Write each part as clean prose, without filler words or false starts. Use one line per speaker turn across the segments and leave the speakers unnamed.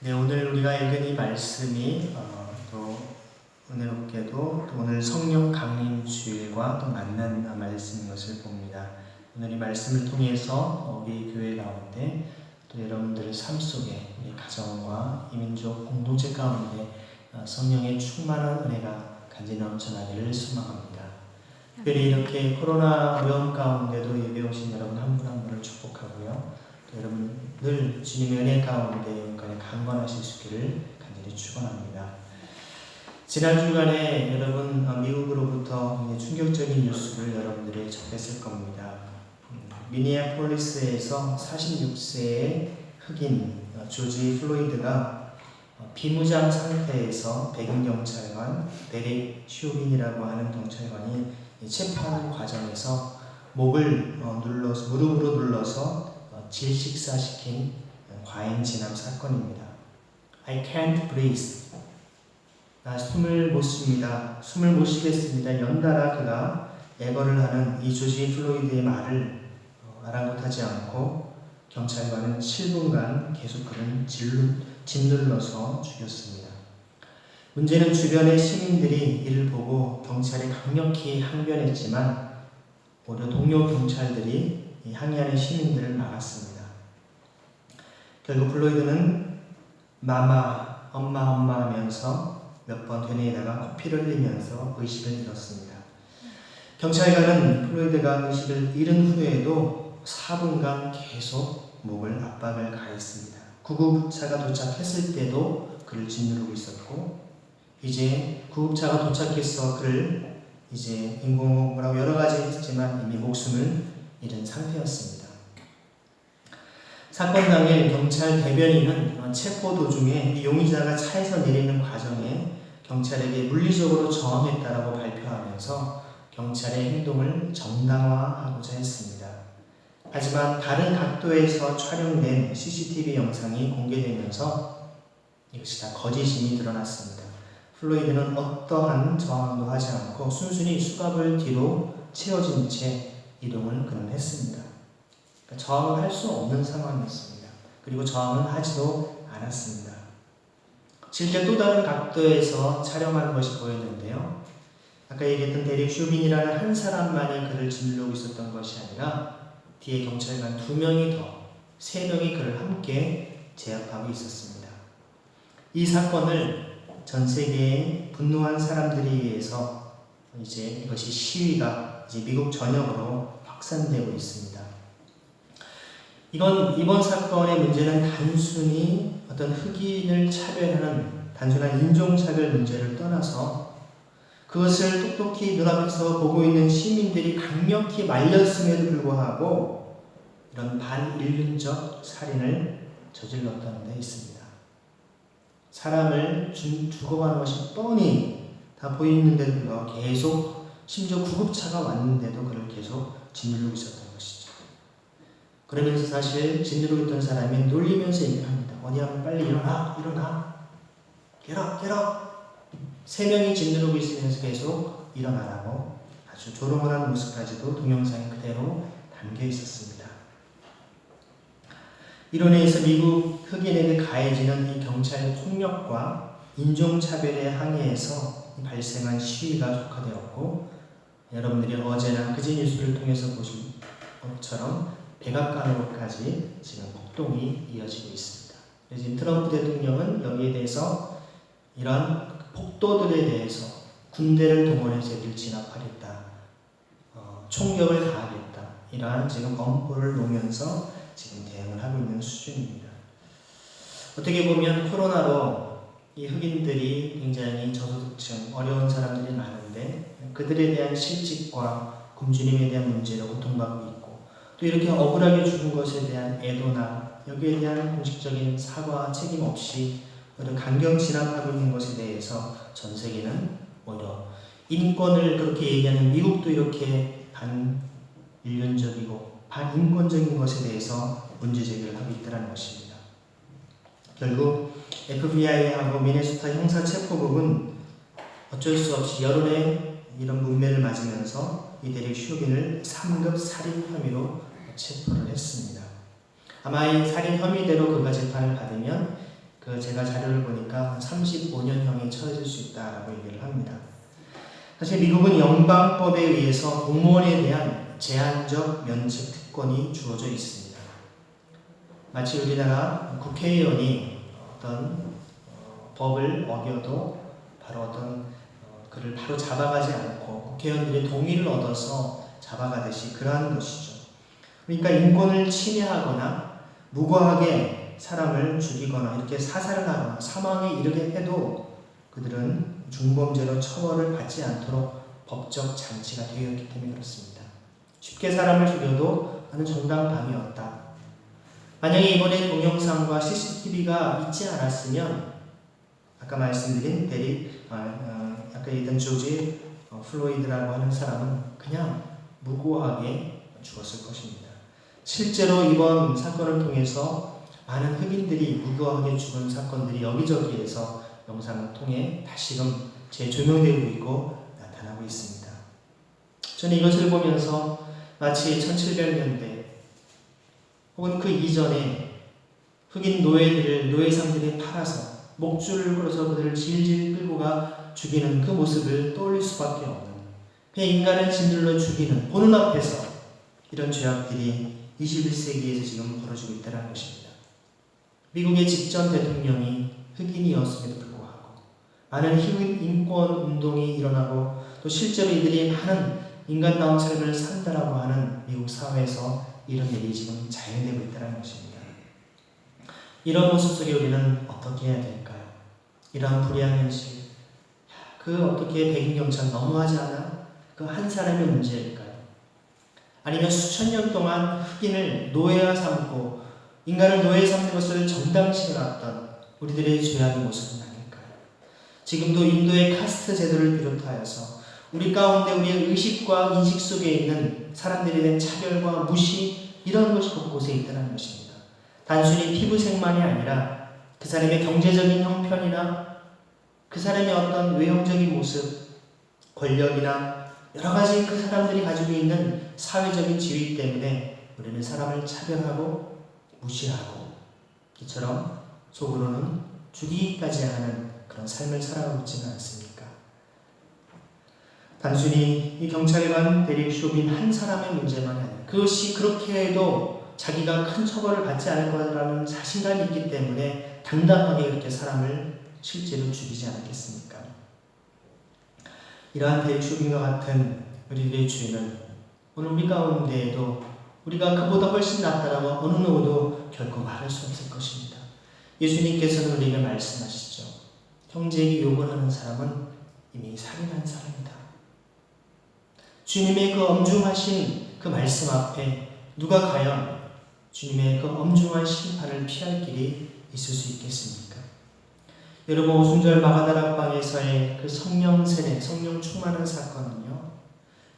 네, 오늘 우리가 읽은 이 말씀이 또 은혜롭게도 또 오늘 성령 강림 주일과 또 맞는 말씀인 것을 봅니다. 오늘 이 말씀을 통해서 우리 교회 가운데 또 여러분들의 삶 속에 우리 가정과 이민족 공동체 가운데 성령의 충만한 은혜가 간절히 넘쳐나기를 소망합니다. 특별히 이렇게 코로나 위험 가운데도 예배 오신 여러분 한 분 한 분을 축복하고요. 여러분 늘 주님의 은혜 가운데 영광에 강건하실 수 있기를 간절히 축원합니다. 지난 주간에 여러분 미국으로부터 충격적인 뉴스를 여러분들이 접했을 겁니다. 미니애폴리스에서 46세의 흑인 조지 플로이드가 비무장 상태에서 백인 경찰관 데릭 슈빈이라고 하는 경찰관이 체포하는 과정에서 목을 무릎으로 눌러서 질식사시킨 과잉 진압 사건입니다. I can't breathe. 나 숨을 못 쉽니다. 숨을 못 쉬겠습니다. 연달아 그가 애걸을 하는 이 조지 플로이드의 말을 아랑곳하지 않고 경찰관은 7분간 계속 그를 짓눌러서 죽였습니다. 문제는 주변의 시민들이 이를 보고 경찰에 강력히 항변했지만 오히려 동료 경찰들이 이 항의하는 시민들을 막았습니다. 결국 플로이드는 마마, 엄마 하면서 몇 번 되뇌다가 코피를 흘리면서 의식을 잃었습니다. 경찰관은 플로이드가 의식을 잃은 후에도 4분간 계속 목을 압박을 가했습니다. 구급차가 도착했을 때도 그를 짓누르고 있었고, 이제 구급차가 도착해서 그를 이제 인공호흡이라고 여러 가지 했지만 이미 목숨을 잃은 상태였습니다. 사건 당일 경찰 대변인은 체포 도중에 이 용의자가 차에서 내리는 과정에 경찰에게 물리적으로 저항했다라고 발표하면서 경찰의 행동을 정당화하고자 했습니다. 하지만 다른 각도에서 촬영된 CCTV 영상이 공개되면서 이것이 다 거짓임이 드러났습니다. 플로이드는 어떠한 저항도 하지 않고 순순히 수갑을 뒤로 채워진 채 이동을 그는 했습니다. 그러니까 저항을 할 수 없는 상황이었습니다. 그리고 저항을 하지도 않았습니다. 실제 또 다른 각도에서 촬영한 것이 보였는데요. 아까 얘기했던 데릭 슈빈이라는 한 사람만이 그를 짓누르고 있었던 것이 아니라 뒤에 경찰관 2명이 더 3명이 그를 함께 제압하고 있었습니다. 이 사건을 전 세계의 분노한 단들에 의해서 이제 이것이 시위가 이제 미국 전역으로 확산되고 있습니다. 이번 사건의 문제는 단순히 어떤 흑인을 차별하는 단순한 인종차별 문제를 떠나서 그것을 똑똑히 눈앞에서 보고 있는 시민들이 강력히 말렸음에도 불구하고 이런 반인륜적 살인을 저질렀다는 데 있습니다. 사람을 죽어가는 것이 뻔히 다 보이는데도 불구하고 계속 심지어 구급차가 왔는데도 그를 계속 짓누르고 있었던 것이죠. 그러면서 사실 짓누르고 있던 사람이 놀리면서 얘기를 합니다. 어디 하면 빨리 일어나. Get up. 3명이 짓누르고 있으면서 계속 일어나라고 아주 조롱하는 모습까지도 동영상에 그대로 담겨 있었습니다. 이로 인해서 미국 흑인에게 가해지는 이 경찰 폭력과 인종차별에 항의해서 발생한 시위가 촉발되었고, 여러분들이 어제나 그제 뉴스를 통해서 보신 것처럼 백악관으로까지 지금 폭동이 이어지고 있습니다. 지금 트럼프 대통령은 여기에 대해서 이런 폭도들에 대해서 군대를 동원해서 이들을 진압하겠다, 총격을 가하겠다, 이러한 지금 엄포를 놓으면서 지금 대응을 하고 있는 수준입니다. 어떻게 보면 코로나로 이 흑인들이 굉장히 저소득층, 어려운 사람들이 많은데 그들에 대한 실직과 굶주림에 대한 문제로 고통받고 있고, 또 이렇게 억울하게 죽은 것에 대한 애도나 여기에 대한 공식적인 사과, 책임 없이 강경 진압하고 있는 것에 대해서 전 세계는 오히려 인권을 그렇게 얘기하는 미국도 이렇게 반인륜적이고 반인권적인 것에 대해서 문제제기를 하고 있다는 것입니다. 결국 FBI하고 미네소타 형사체포국은 어쩔 수 없이 여론의 이런 문매를 맞으면서 이 데릭 슈빈을 3급 살인 혐의로 체포를 했습니다. 아마 이 살인 혐의대로 그가 재판을 받으면 제가 자료를 보니까 35년형에 처해질 수 있다라고 얘기를 합니다. 사실 미국은 연방법에 의해서 공무원에 대한 제한적 면책 특권이 주어져 있습니다. 마치 우리나라 국회의원이 어떤 법을 어겨도 바로 그를 바로 잡아가지 않고 국회의원들의 동의를 얻어서 잡아가듯이 그러한 것이죠. 그러니까 인권을 침해하거나 무고하게 사람을 죽이거나 이렇게 사살을 하거나 사망에 이르게 해도 그들은 중범죄로 처벌을 받지 않도록 법적 장치가 되어 있기 때문에 그렇습니다. 쉽게 사람을 죽여도 나는 정당방위 없다. 만약에 이번에 동영상과 CCTV가 있지 않았으면 아까 말씀드린 아까 있던 조지 플로이드라고 하는 사람은 그냥 무고하게 죽었을 것입니다. 실제로 이번 사건을 통해서 많은 흑인들이 무고하게 죽은 사건들이 여기저기에서 영상을 통해 다시금 재조명되고 있고 나타나고 있습니다. 저는 이것을 보면서 마치 1700년대 혹은 그 이전에 흑인 노예상들이 팔아서 목줄을 끌어서 그들을 질질 끌고 가 죽이는 그 모습을 떠올릴 수밖에 없는, 그냥 인간을 짓눌러 죽이는 보는 앞에서 이런 죄악들이 21세기에서 지금 벌어지고 있다는 것입니다. 미국의 직전 대통령이 흑인이었음에도 불구하고 많은 흑인 인권 운동이 일어나고 또 실제로 이들이 많은 인간다운 삶을 산다라고 하는 미국 사회에서 이런 일이 지금 자행되고 있다는 것입니다. 이런 모습 속에 우리는 어떻게 해야 될까요? 이러한 불의한 현실, 어떻게 백인 경찰 너무하지 않아? 그 한 사람의 문제일까요? 아니면 수천 년 동안 흑인을 노예화 삼고 인간을 노예 삼는 것을 정당시해 왔던 우리들의 죄악의 모습은 아닐까요? 지금도 인도의 카스트 제도를 비롯하여서 우리 가운데 우리의 의식과 인식 속에 있는 사람들에 대한 차별과 무시, 이런 것이 곳곳에 있다는 것입니다. 단순히 피부색만이 아니라 그 사람의 경제적인 형편이나 그 사람의 어떤 외형적인 모습, 권력이나 여러 가지 그 사람들이 가지고 있는 사회적인 지위 때문에 우리는 사람을 차별하고 무시하고 이처럼 속으로는 죽이기까지 하는 그런 삶을 살아가고 있지는 않습니까? 단순히 이 경찰관 데릭 쇼빈 한 사람의 문제만이 아니라 그것이 그렇게 해도 자기가 큰 처벌을 받지 않을 거라는 자신감이 있기 때문에 당당하게 그렇게 사람을 실제로 죽이지 않았겠습니까? 이러한 데릭 쇼빈과 같은 우리들의 죄는 오늘 우리 가운데에도 우리가 그보다 훨씬 낫다라고 어느 누구도 결코 말할 수 없을 것입니다. 예수님께서는 우리에게 말씀하시죠. 형제에게 욕을 하는 사람은 이미 살인한 사람이다. 주님의 그 엄중하신 그 말씀 앞에 누가 과연 주님의 그 엄중한 심판을 피할 길이 있을 수 있겠습니까? 여러분, 오순절 마가다락방에서의 그 성령 세례, 성령 충만한 사건은요,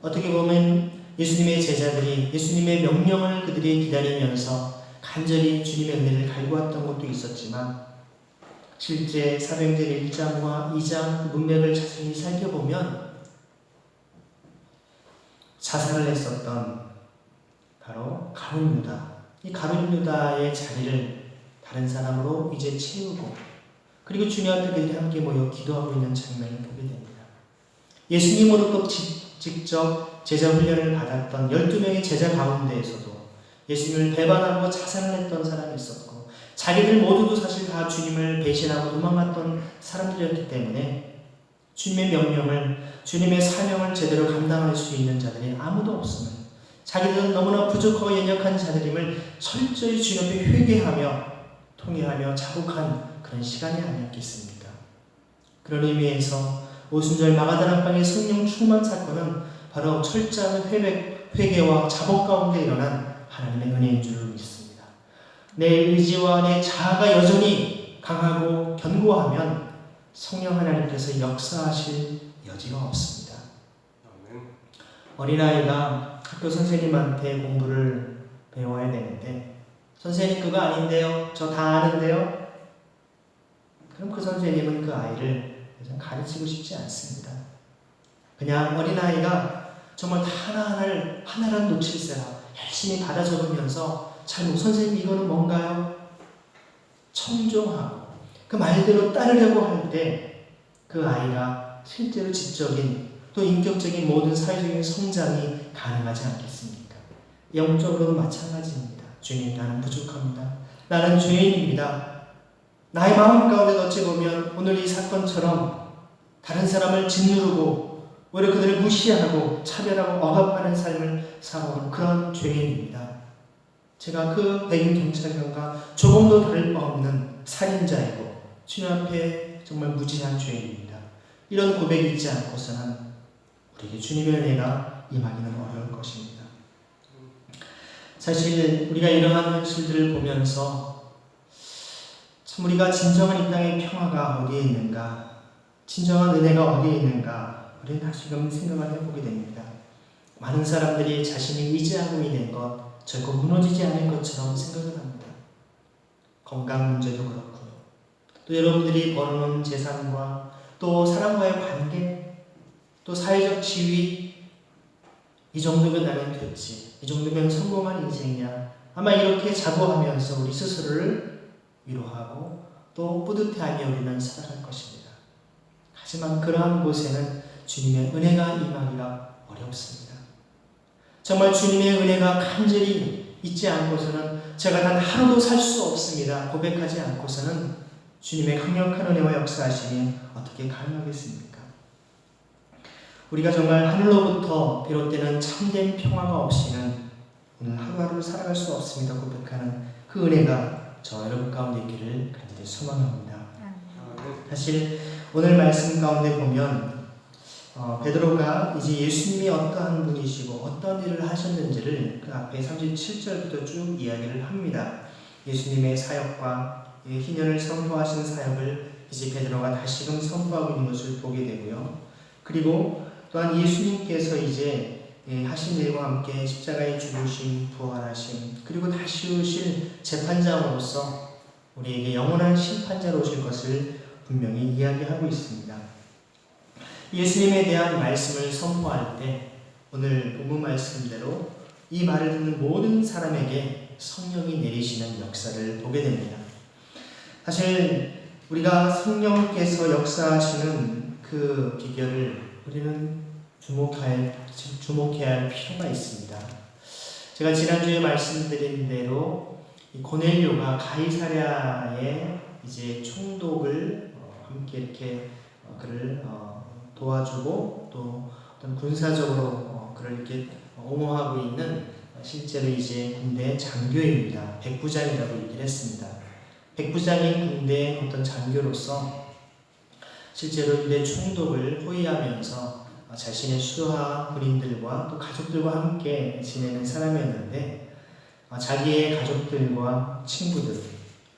어떻게 보면 예수님의 제자들이 예수님의 명령을 그들이 기다리면서 간절히 주님의 은혜를 갈구했던 것도 있었지만 실제 사도행전 1장과 2장 그 문맥을 자세히 살펴보면 자살을 했었던 바로 가룟 유다, 이 가룟 유다의 자리를 다른 사람으로 이제 채우고 그리고 주님 앞에 그들이 함께 모여 기도하고 있는 장면을 보게 됩니다. 예수님으로부터 직접 제자 훈련을 받았던 12명의 제자 가운데에서도 예수님을 배반하고 자살을 했던 사람이 있었고 자기들 모두도 사실 다 주님을 배신하고 도망갔던 사람들이었기 때문에 주님의 명령을, 주님의 사명을 제대로 감당할 수 있는 자들이 아무도 없음을, 자기들은 너무나 부족하고 연약한 자들임을 철저히 주님 앞에 회개하며 통회하며 자복한 그런 시간이 아니었겠습니까? 그런 의미에서 오순절 마가다락방의 성령 충만 사건은 바로 철저한 회개와 자복 가운데 일어난 하나님의 은혜인 줄을 믿습니다. 내 의지와 내 자아가 여전히 강하고 견고하면 성령 하나님께서 역사하실 여지가 없습니다. 어린아이가 학교 선생님한테 공부를 배워야 되는데 선생님 그거 아닌데요? 저 다 아는데요? 그럼 그 선생님은 그 아이를 가르치고 싶지 않습니다. 그냥 어린아이가 정말 하나를 놓칠세라 열심히 받아 적으면서 잘 선생님 이거는 뭔가요? 청종하고 그 말대로 따르려고 할 때 그 아이가 실제로 지적인 또 인격적인 모든 사회적인 성장이 가능하지 않겠습니까? 영적으로도 마찬가지입니다. 주님, 나는 부족합니다. 나는 죄인입니다. 나의 마음 가운데 어찌 보면 오늘 이 사건처럼 다른 사람을 짓누르고 오히려 그들을 무시하고 차별하고 억압하는 삶을 살아오는 그런 죄인입니다. 제가 그 백인 경찰관과 조금도 다를 바 없는 살인자이고 주님 앞에 정말 무지한 죄인입니다. 이런 고백이 있지 않고서는 우리에게 주님의 은혜가 임하기는 어려울 것입니다. 사실 우리가 이러한 현실들을 보면서 참 우리가 진정한 이 땅의 평화가 어디에 있는가, 진정한 은혜가 어디에 있는가 우리는 다시금 생각을 해보게 됩니다. 많은 사람들이 자신이 의지하고 있는 것 결코 무너지지 않을 것처럼 생각을 합니다. 건강 문제도 그렇고요. 또 여러분들이 벌어놓은 재산과 또 사람과의 관계, 또 사회적 지위, 이 정도면 나는 됐지, 이 정도면 성공한 인생이야. 아마 이렇게 자부하면서 우리 스스로를 위로하고 또 뿌듯해하며 우리는 살아갈 것입니다. 하지만 그러한 곳에는 주님의 은혜가 임하기가 어렵습니다. 정말 주님의 은혜가 간절히 있지 않고서는 제가 단 하루도 살 수 없습니다. 고백하지 않고서는 주님의 강력한 은혜와 역사하심이 어떻게 가능하겠습니까? 우리가 정말 하늘로부터 비롯되는 참된 평화가 없이는 오늘 하루하루를 살아갈 수 없습니다. 고백하는 그 은혜가 저 여러분 가운데 있기를 간절히 소망합니다. 사실 오늘 말씀 가운데 보면 베드로가 이제 예수님이 어떠한 분이시고 어떤 일을 하셨는지를 그 앞에 37절부터 쭉 이야기를 합니다. 예수님의 사역과 희년을 선포하신 사역을 이제 베드로가 다시금 선포하고 있는 것을 보게 되고요. 그리고 또한 예수님께서 이제 하신 일과 함께 십자가에 죽으심, 부활하심, 그리고 다시 오실 재판장으로서 우리에게 영원한 심판자로 오실 것을 분명히 이야기하고 있습니다. 예수님에 대한 말씀을 선포할 때 오늘 본문 말씀대로 이 말을 듣는 모든 사람에게 성령이 내리시는 역사를 보게 됩니다. 사실 우리가 성령께서 역사하시는 그 비결을 우리는 주목해야 할 필요가 있습니다. 제가 지난주에 말씀드린 대로 이 고넬료가 가이사랴의 이제 총독을 함께 이렇게 그를 도와주고 또 어떤 군사적으로 그를 이렇게 옹호하고 있는 실제로 이제 군대 장교입니다. 백부장이라고 얘기를 했습니다. 백부장인 군대의 어떤 장교로서 실제로 유대 총독을 호위하면서 자신의 수하 군인들과 또 가족들과 함께 지내는 사람이었는데 자기의 가족들과 친구들,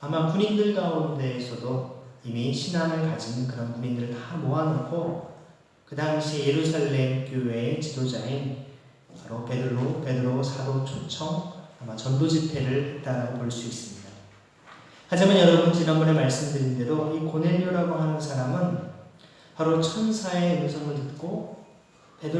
아마 군인들 가운데에서도 이미 신앙을 가진 그런 군인들을 다 모아놓고 그 당시 예루살렘 교회의 지도자인 바로 베드로 사도 초청 아마 전도 집회를 했다고 볼 수 있습니다. 하지만 여러분 지난번에 말씀드린 대로 이 고넬료라고 하는 사람은 바로 천사의 음성을 듣고